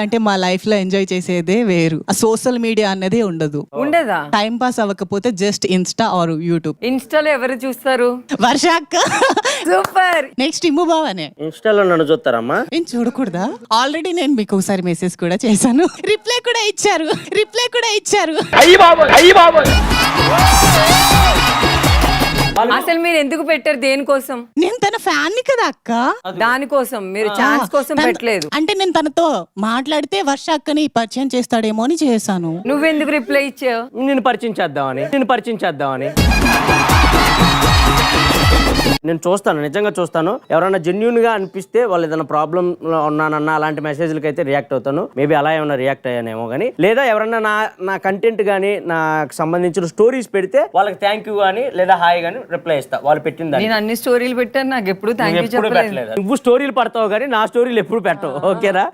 అంటే మా లైఫ్ లో ఎంజాయ్ చేసేదే వేరు. ఆ సోషల్ మీడియా అనేది ఉండదు. ఉండదా? టైం పాస్ అవ్వకపోతే జస్ట్ ఇన్స్టా ఆర్ యూట్యూబ్. ఇన్స్టాలో ఎవరు చూస్తారు? వర్ష అక్క సూపర్. నెక్స్ట్ ఇమ్ము బావనే. ఇన్స్టాలో నన్ను చూస్తారమ్మా? ఏం చూడకూడదా? ఆల్రెడీ నేను మీకు ఒకసారి మెసేజ్ కూడా చేశాను, రిప్లై కూడా ఇచ్చారు. అసలు మీరు ఎందుకు పెట్టారు? దేనికోసం? నేను తన ఫ్యాన్ ని కదా అక్క. దానికోసం మీరు ఛాన్స్ కోసం పెట్టలేదు. అంటే నేను తనతో మాట్లాడితే వర్ష అక్కని పరిచయం చేస్తాడేమో అని చేశాను. నువ్వెందుకు రిప్లై ఇచ్చావు? నిన్ను పరిచయం చేద్దామని నేను చూస్తాను, నిజంగా చూస్తాను. ఎవరైనా జెన్యున్ గా అనిపిస్తే వాళ్ళు ఏదైనా ప్రాబ్లం లో ఉన్నానన్నా అలాంటి మెసేజ్లకి అయితే రియాక్ట్ అవుతాను. మేబీ అలా ఏమైనా రియాక్ట్ అయ్యానేమో కానీ, లేదా ఎవరైనా నా కంటెంట్ కానీ నాకు సంబంధించిన స్టోరీస్ పెడితే వాళ్ళకి థ్యాంక్ యూ కానీ లేదా హాయ్ కానీ రిప్లై ఇస్తా. వాళ్ళు పెట్టింది నేను అన్ని స్టోరీలు పెట్టాను, నాకు ఎప్పుడు థ్యాంక్ యూ చెప్పలేదు. నువ్వు స్టోరీలు పడతావు కానీ నా స్టోరీలు ఎప్పుడు పెట్టవు. ఓకేరా?